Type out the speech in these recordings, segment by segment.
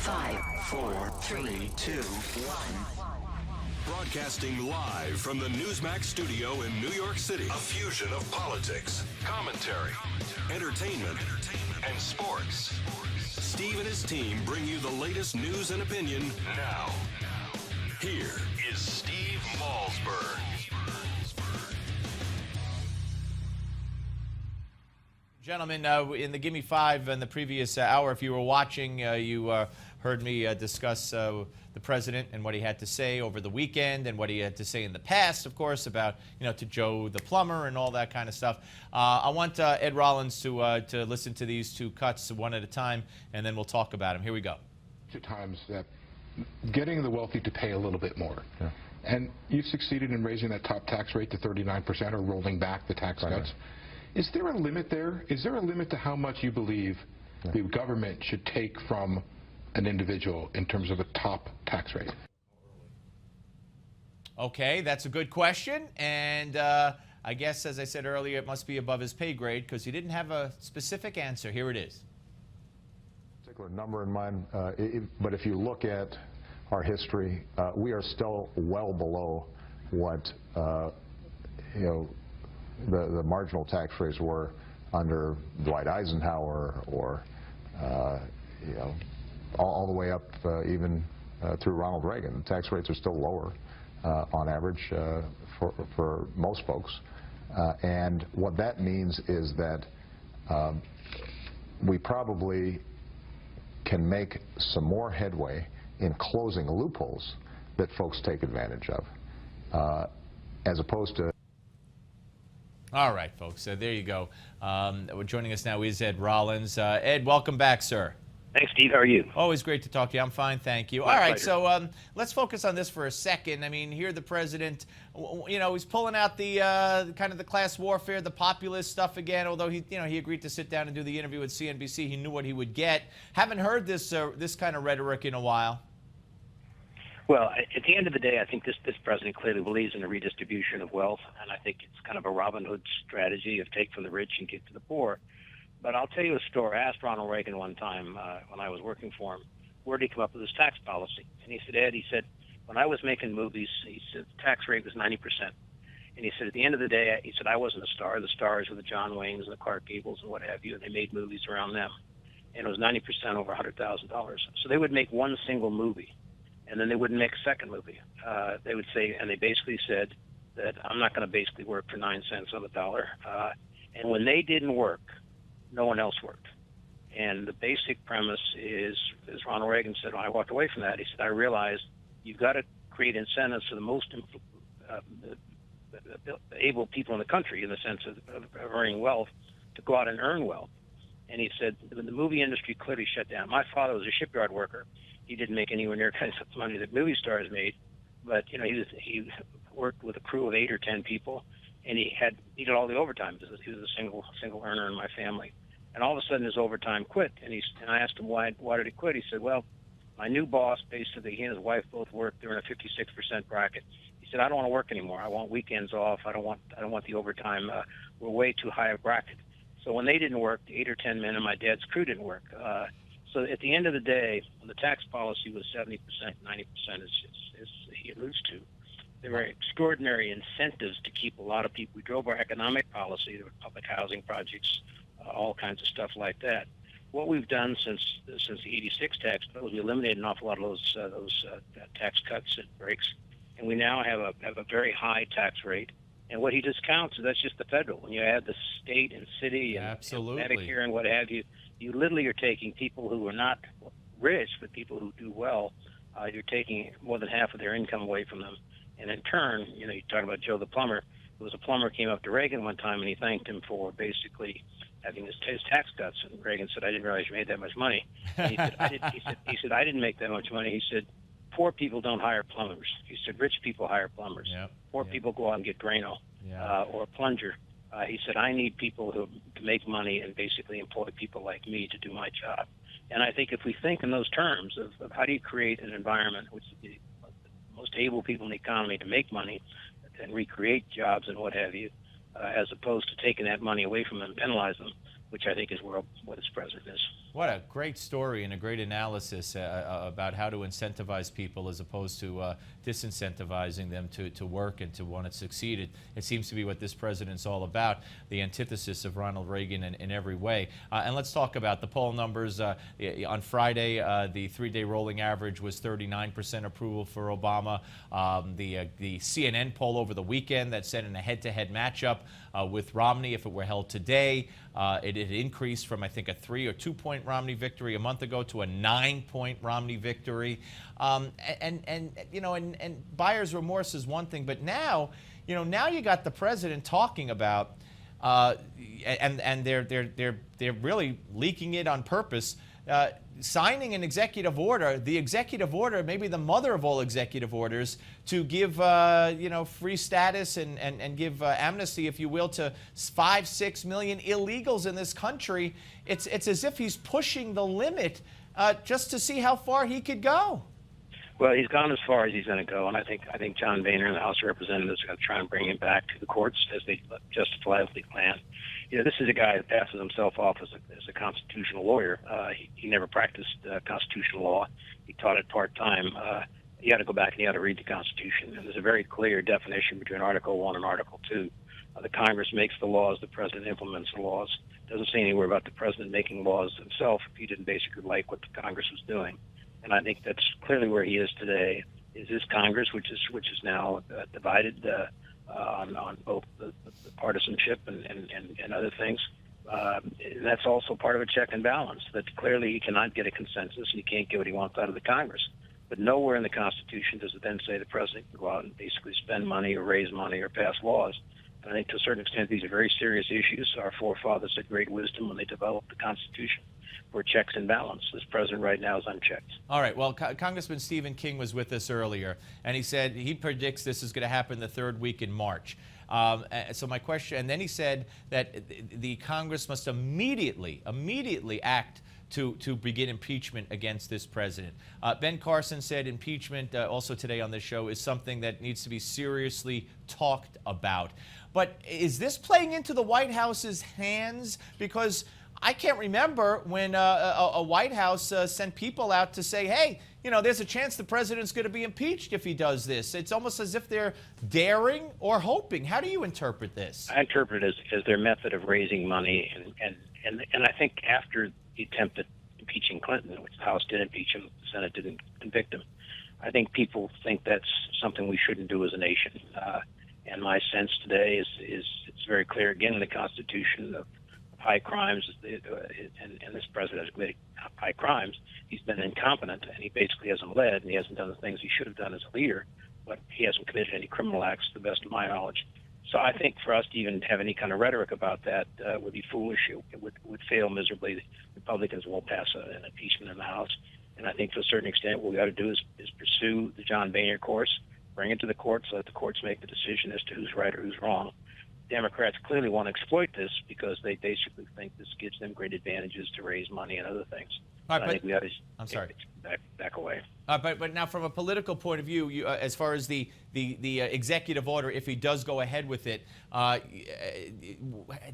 5, 4, 3, 2, 1. Broadcasting live from the Newsmax studio in New York City. A fusion of politics, commentary, entertainment, and sports. Steve and his team bring you the latest news and opinion now. Here is Steve Malzberg. Gentlemen, in the Gimme Five in the previous hour, if you were watching, you heard me discuss the president and what he had to say over the weekend and what he had to say in the past, of course, about, to Joe the plumber and all that kind of stuff. I want Ed Rollins to listen to these two cuts one at a time, and then we'll talk about them. Here we go. Two times that getting the wealthy to pay a little bit more. Yeah. And you've succeeded in raising that top tax rate to 39% or rolling back the tax cuts. Is there a limit there? Is there a limit to how much you believe the government should take from an individual in terms of a top tax rate? Okay, that's a good question. And I guess, as I said earlier, it must be above his pay grade because he didn't have a specific answer. Here it is. Particular number in mind, but if you look at our history, we are still well below what, the marginal tax rates were under Dwight Eisenhower or, all the way up even through Ronald Reagan. The tax rates are still lower on average for most folks. And what that means is that we probably can make some more headway in closing loopholes that folks take advantage of, as opposed to. All right, folks, there you go. Joining us now is Ed Rollins. Ed, welcome back, sir. Thanks, Steve. How are you? Always great to talk to you. I'm fine, thank you. My All right, pleasure. so let's focus on this for a second. I mean, here the president, he's pulling out the kind of the class warfare, the populist stuff again. Although he agreed to sit down and do the interview with CNBC, he knew what he would get. Haven't heard this kind of rhetoric in a while. Well, at the end of the day, I think this president clearly believes in the redistribution of wealth, and I think it's kind of a Robin Hood strategy of take from the rich and give to the poor. But I'll tell you a story. I asked Ronald Reagan one time when I was working for him, where did he come up with his tax policy? And he said, Ed, when I was making movies, he said the tax rate was 90%. And he said, at the end of the day, he said, I wasn't a star. The stars were the John Waynes and the Clark Gables and what have you, and they made movies around them. And it was 90% over $100,000. So they would make one single movie, and then they wouldn't make a second movie. They would say, and they basically said that I'm not going to basically work for 9 cents on the dollar. And when they didn't work, no one else worked. And the basic premise is, as Ronald Reagan said when I walked away from that, he said, I realized you've got to create incentives for the most able people in the country in the sense of earning wealth to go out and earn wealth. And he said, the movie industry clearly shut down. My father was a shipyard worker. He didn't make anywhere near kind of money that movie stars made, but he worked with a crew of 8 or 10 people, and he did all the overtime because he was a single earner in my family. And all of a sudden his overtime quit, and I asked him why did he quit. He said, well, my new boss, basically he and his wife both worked. They're in a 56% bracket. He said, I don't want to work anymore. I want weekends off. I don't want the overtime. We're way too high a bracket. So when they didn't work, 8 or 10 men in my dad's crew didn't work. So at the end of the day, when the tax policy was 70%, 90%, as he alludes to, there were extraordinary incentives to keep a lot of people. We drove our economic policy, there were public housing projects, all kinds of stuff like that. What we've done since the '86 tax bill is we eliminated an awful lot of those tax cuts and breaks, and we now have a very high tax rate. And what he discounts, that's just the federal. When you add the state and city and Medicare and what have you, you literally are taking people who are not rich, but people who do well. You're taking more than half of their income away from them. And in turn, you talk about Joe the plumber. There was a plumber came up to Reagan one time, and he thanked him for basically having his tax cuts. And Reagan said, I didn't realize you made that much money. And he said, I didn't make that much money. He said, poor people don't hire plumbers. He said, rich people hire plumbers. Poor people go out and get Drano or a plunger. He said, I need people who make money and basically employ people like me to do my job. And I think if we think in those terms of how do you create an environment which is the most able people in the economy to make money and recreate jobs and what have you, as opposed to taking that money away from them and penalize them, which I think is where this president is. What a great story and a great analysis about how to incentivize people as opposed to disincentivizing them to work and to want to succeed. It seems to be what this president's all about, the antithesis of Ronald Reagan in every way. And let's talk about the poll numbers. On Friday, the three-day rolling average was 39% approval for Obama. The CNN poll over the weekend that said in a head-to-head matchup with Romney, if it were held today, it had increased from, I think, a 3 or 2 point Romney victory a month ago to a 9-point Romney victory. And buyer's remorse is one thing, but now you got the president talking about, and they're really leaking it on purpose. Signing an executive order, the executive order, maybe the mother of all executive orders, to give free status and give amnesty, if you will, to 5-6 million illegals in this country. It's as if he's pushing the limit just to see how far he could go. Well, he's gone as far as he's going to go, and I think John Boehner and the House of Representatives are going to try and bring him back to the courts as they justifiably plan. This is a guy that passes himself off as a constitutional lawyer. He never practiced constitutional law. He taught it part-time. You got to go back and you got to read the Constitution. And there's a very clear definition between Article 1 and Article 2. The Congress makes the laws, the president implements the laws. It doesn't say anywhere about the president making laws himself if he didn't basically like what the Congress was doing. And I think that's clearly where he is today. Is this Congress, which is now divided on both the partisanship and other things. That's also part of a check and balance. That clearly he cannot get a consensus and he can't get what he wants out of the Congress. But nowhere in the Constitution does it then say the president can go out and basically spend money or raise money or pass laws. And I think to a certain extent these are very serious issues. Our forefathers had great wisdom when they developed the Constitution for checks and balance. This president right now is unchecked. All right. Well, Congressman Stephen King was with us earlier, and he said he predicts this is going to happen the third week in March. So my question, and then he said that the Congress must immediately act to begin impeachment against this president. Ben Carson said impeachment, also today on this show, is something that needs to be seriously talked about. But is this playing into the White House's hands? Because I can't remember when a White House sent people out to say, hey, there's a chance the president's going to be impeached if he does this. It's almost as if they're daring or hoping. How do you interpret this? I interpret it as their method of raising money. And I think after the attempt at impeaching Clinton, which the House did impeach him, the Senate didn't convict him, I think people think that's something we shouldn't do as a nation. And my sense today is it's very clear, again, in the Constitution, of high crimes, and this president has committed high crimes. He's been incompetent, and he basically hasn't led, and he hasn't done the things he should have done as a leader, but he hasn't committed any criminal acts, to the best of my knowledge. So I think for us to even have any kind of rhetoric about that would be foolish. It would fail miserably. The Republicans won't pass an impeachment in the House, and I think to a certain extent what we got to do is pursue the John Boehner course, bring it to the courts, let the courts make the decision as to who's right or who's wrong. Democrats clearly want to exploit this because they basically think this gives them great advantages to raise money and other things. Right, I think we ought to I'm sorry. back away. But now, from a political point of view, as far as the executive order, if he does go ahead with it,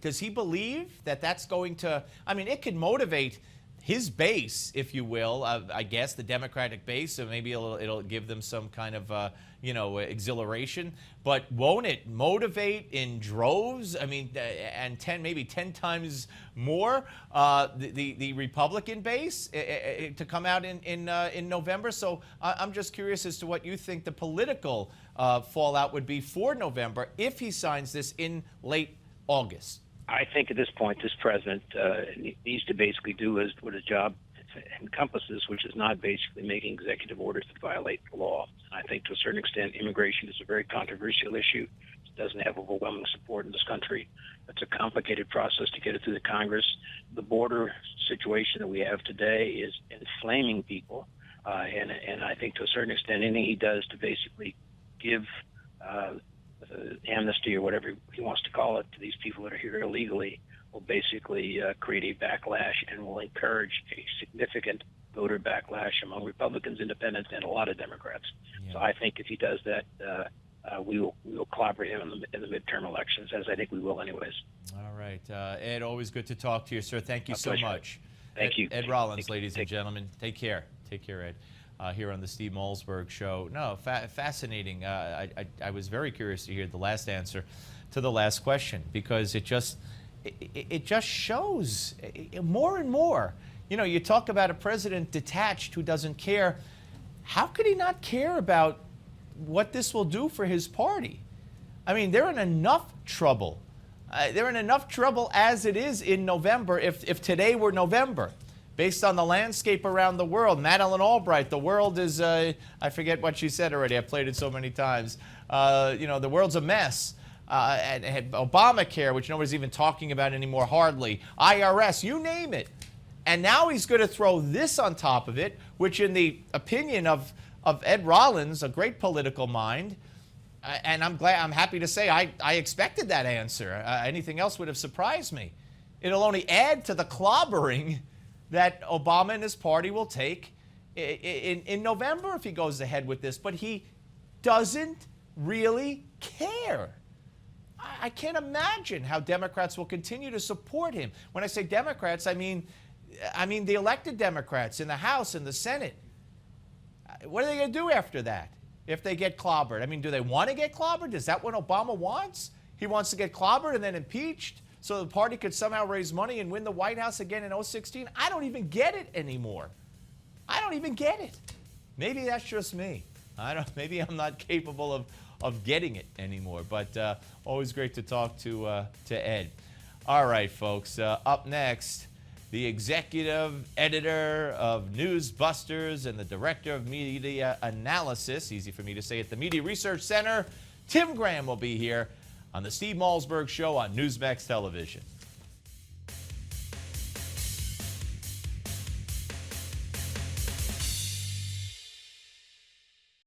does he believe that that's going to? I mean, it could motivate his base, if you will, I guess the Democratic base, so maybe it'll give them some kind of exhilaration. But won't it motivate in droves? I mean, and maybe 10 times more the Republican base to come out in November. So I'm just curious as to what you think the political fallout would be for November if he signs this in late August. I think at this point, this president needs to basically do what his job encompasses, which is not basically making executive orders that violate the law. I think to a certain extent, immigration is a very controversial issue. It doesn't have overwhelming support in this country. It's a complicated process to get it through the Congress. The border situation that we have today is inflaming people, and I think to a certain extent, anything he does to basically give amnesty or whatever he wants to call it to these people that are here illegally will basically create a backlash and will encourage a significant voter backlash among Republicans, independents, and a lot of Democrats. Yeah. So I think if he does that, we will collaborate him in the midterm elections, as I think we will anyways. All right. Ed, always good to talk to you, sir. Thank you so much. Thank you. Ed Rollins, ladies and gentlemen. Take care. Take care, Ed. Here on the Steve Malzberg Show. No, fascinating. I was very curious to hear the last answer to the last question, because it just shows more and more. You know, you talk about a president detached who doesn't care. How could he not care about what this will do for his party? I mean, they're in enough trouble. They're in enough trouble as it is in November, if today were November. Based on the landscape around the world, Madeleine Albright, the world is, I forget what she said already. I've played it so many times. You know, the world's a mess. And Obamacare, which nobody's even talking about anymore, hardly. IRS, you name it. And now he's going to throw this on top of it, which in the opinion of Ed Rollins, a great political mind, and I'm happy to say I expected that answer. Anything else would have surprised me. It'll only add to the clobbering that Obama and his party will take in November if he goes ahead with this. But he doesn't really care. I can't imagine how Democrats will continue to support him. When I say Democrats, I mean the elected Democrats in the House and the Senate. What are they going to do after that if they get clobbered? I mean, do they want to get clobbered? Is that what Obama wants? He wants to get clobbered and then impeached so the party could somehow raise money and win the White House again in 2016? I don't even get it anymore. I don't even get it. Maybe that's just me. Maybe I'm not capable of getting it anymore. But always great to talk to Ed. All right, folks. Up next, the executive editor of Newsbusters and the director of media analysis, easy for me to say, at the Media Research Center, Tim Graham will be here on the Steve Malzberg Show on Newsmax Television.